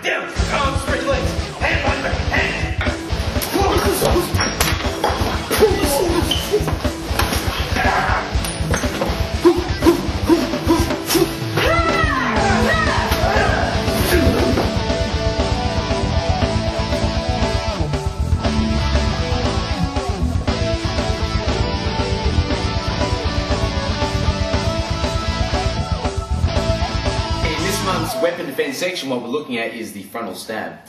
Down. Arms, spread your legs. Hand behind your back. Hand. Weapon defense section, what we're looking at is the frontal stab.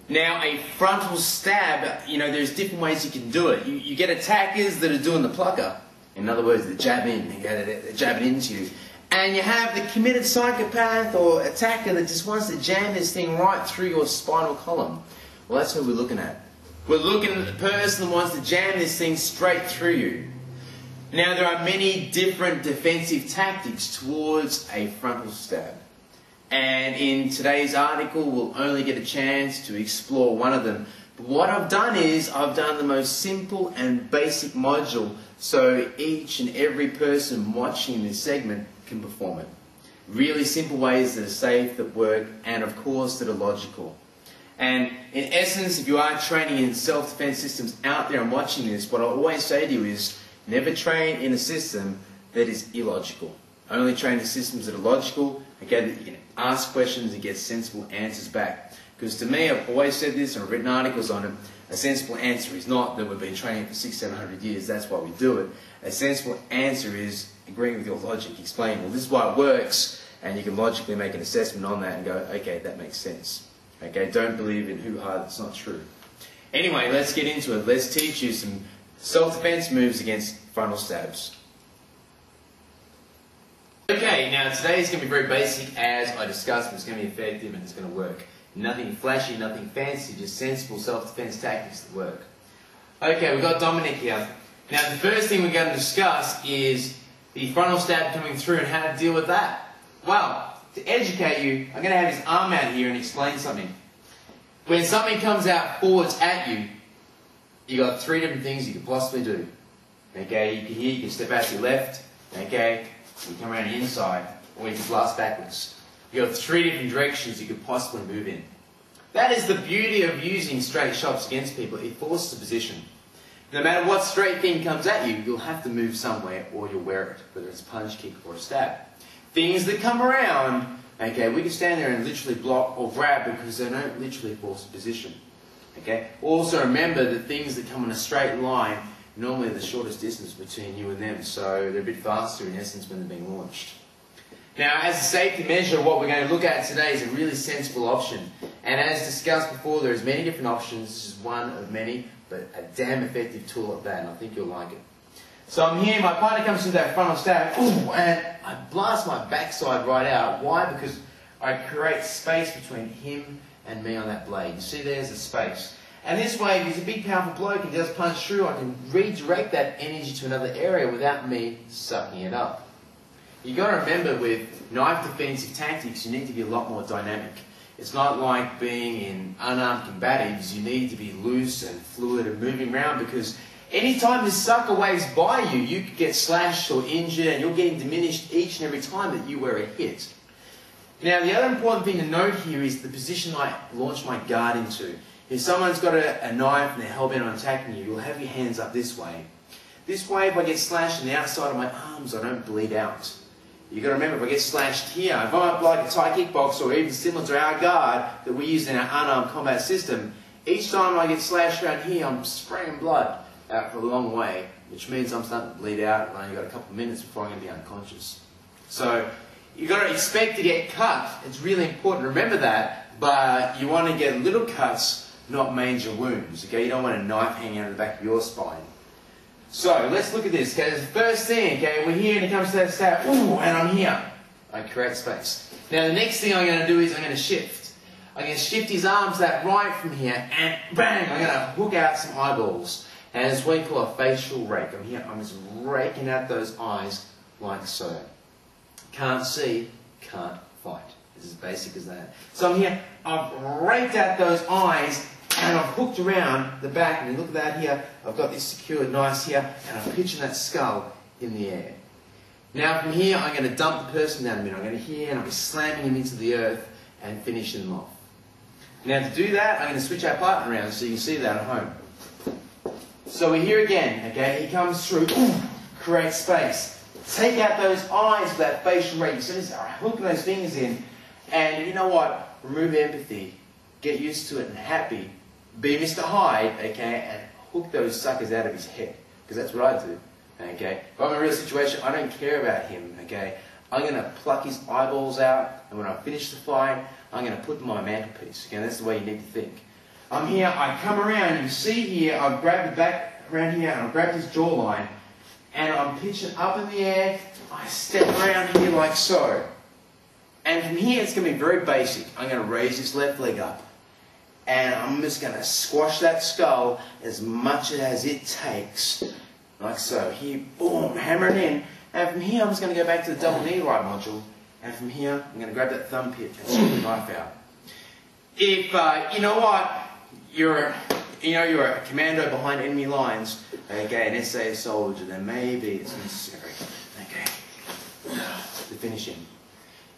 Now, a frontal stab, there's different ways you can do it. You get attackers that are doing the plucker. In other words, they jab in, they jab it into you. And you have the committed psychopath or attacker that just wants to jam this thing right through your spinal column. Well, that's what we're looking at. We're looking at the person that wants to jam this thing straight through you. Now, there are many different defensive tactics towards a frontal stab. And in today's article, we'll only get a chance to explore one of them. But what I've done is, I've done the most simple and basic module so each and every person watching this segment can perform it. Really simple ways that are safe, that work, and of course that are logical. And in essence, if you are training in self-defense systems out there and watching this, what I always say to you is, never train in a system that is illogical. Only train in systems that are logical, okay, that you can ask questions and get sensible answers back. Because to me, I've always said this and I've written articles on it, a sensible answer is not that we've been training for 600-700 years, that's why we do it. A sensible answer is agreeing with your logic, explaining, well, this is why it works, and you can logically make an assessment on that and go, okay, that makes sense. Okay, don't believe in hoo-ha, that's not true. Anyway, let's get into it. Let's teach you some self-defense moves against frontal stabs. Okay, now today is going to be very basic as I discussed, but it's going to be effective and it's going to work. Nothing flashy, nothing fancy, just sensible self-defense tactics that work. Okay, we've got Dominic here. Now the first thing we're going to discuss is the frontal stab coming through and how to deal with that. Well, to educate you, I'm going to have his arm out here and explain something. When something comes out forwards at you, you've got three different things you can possibly do. Okay, you can step out to your left, okay, you come around the inside, or you can blast backwards. You've got three different directions you could possibly move in. That is the beauty of using straight shots against people. It forces a position. No matter what straight thing comes at you, you'll have to move somewhere or you'll wear it, whether it's a punch, kick, or a stab. Things that come around, okay, we can stand there and literally block or grab because they don't literally force a position. Okay? Also remember that things that come in a straight line normally the shortest distance between you and them, so they're a bit faster in essence when they're being launched. Now, as a safety measure, what we're going to look at today is a really sensible option. And as discussed before, there's many different options. This is one of many, but a damn effective tool at that, and I think you'll like it. So I'm here, my partner comes through that frontal stab, and I blast my backside right out. Why? Because I create space between him and me on that blade. You see, there's a space. And this way, if he's a big, powerful bloke and does punch through, I can redirect that energy to another area without me sucking it up. You've got to remember, with knife defensive tactics, you need to be a lot more dynamic. It's not like being in unarmed combatives. You need to be loose and fluid and moving around, because any time this sucker waves by you, you could get slashed or injured, and you're getting diminished each and every time that you wear a hit. Now, the other important thing to note here is the position I launch my guard into. If someone's got a knife and they're hell-bent on attacking you, you'll have your hands up this way. This way, if I get slashed on the outside of my arms, I don't bleed out. You've got to remember, if I get slashed here, if I'm like a Thai kickboxer or even similar to our guard that we use in our unarmed combat system, each time I get slashed around here, I'm spraying blood out for a long way, which means I'm starting to bleed out and I only got a couple of minutes before I'm going to be unconscious. So you've got to expect to get cut. It's really important to remember that, but you want to get little cuts, not major wounds. Okay, you don't want a knife hanging out of the back of your spine. So let's look at this. Okay, the first thing, okay, we're here and it comes to that stab, and I'm here. I create space. Now the next thing I'm going to do is I'm going to shift. I'm going to shift his arms that right from here, and bang, I'm going to hook out some eyeballs. And it's what we call a facial rake. I'm here, I'm just raking out those eyes like so. Can't see, can't fight. It's as basic as that. So I'm here, I've raked out those eyes, and I've hooked around the back, and look at that here, I've got this secured nice here, and I'm pitching that skull in the air. Now from here, I'm going to dump the person down the middle. I'm going to here and I'll be slamming him into the earth and finishing them off. Now to do that, I'm going to switch our partner around so you can see that at home. So we're here again, okay? He comes through, create space. Take out those eyes with that facial rate. So just hooking those fingers in. And you know what? Remove empathy. Get used to it and happy. Be Mr. Hyde, okay? And hook those suckers out of his head. Because that's what I do, okay? If I'm in a real situation, I don't care about him, okay? I'm going to pluck his eyeballs out. And when I finish the fight, I'm going to put them on my mantelpiece. Okay? That's the way you need to think. I'm here, I come around, you see here, I've grabbed the back around here and I've grabbed his jawline. And I'm pitching up in the air, I step around here like so. And from here it's going to be very basic. I'm going to raise this left leg up. And I'm just going to squash that skull as much as it takes. Like so. Here, boom, hammer it in. And from here I'm just going to go back to the double knee right module. And from here I'm going to grab that thumb pit and scoop the knife out. If, you know what, you're a commando behind enemy lines, okay, an SAS soldier, then maybe it's necessary, okay, to finish him.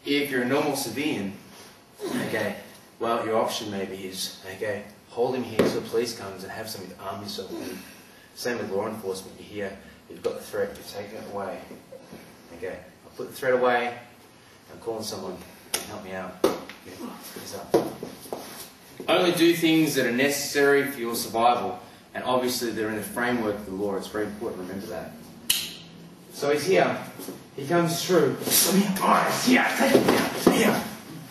If you're a normal civilian, okay, well, your option maybe is, okay, hold him here till the police comes and have something to arm yourself with. Same with law enforcement. You're here, you've got the threat, you've taken it away. Okay, I'll put the threat away, I'm calling someone to help me out. Okay, he's up. Only do things that are necessary for your survival, and obviously they're in the framework of the law. It's very important to remember that. So he's here. He comes through. Eyes here. Take him down. Here.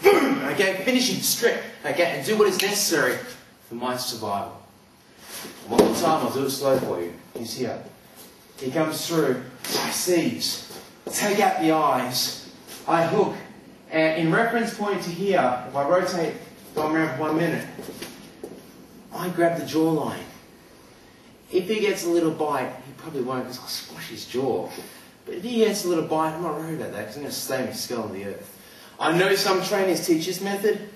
Boom. Okay. Finish him. Strip. Okay. And do what is necessary for my survival. One more time. I'll do it slow for you. He's here. He comes through. I seize. Take out the eyes. I hook. And in reference point to here, if I rotate. Go around for 1 minute. I grab the jawline. If he gets a little bite, he probably won't because I'll squash his jaw. But if he gets a little bite, I'm not worried about that because I'm going to slam his skull on the earth. I know some trainers teach this method.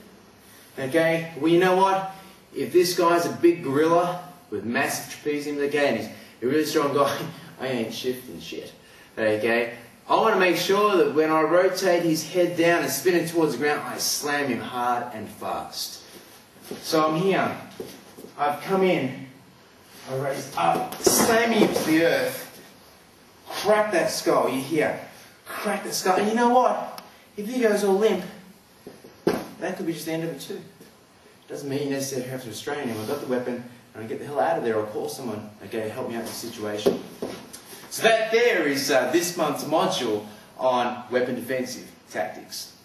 Okay? Well, you know what? If this guy's a big gorilla with massive trapezium, okay, and he's a really strong guy, I ain't shifting shit. Okay? I want to make sure that when I rotate his head down and spin it towards the ground, I slam him hard and fast. So I'm here. I've come in. I raise up, slamming him to the earth. Crack that skull. You hear? Crack the skull. And you know what? If he goes all limp, that could be just the end of it too. Doesn't mean you necessarily have to restrain him. I've got the weapon and I get the hell out of there or call someone, okay, help me out in the situation. So that there is this month's module on weapon defensive tactics.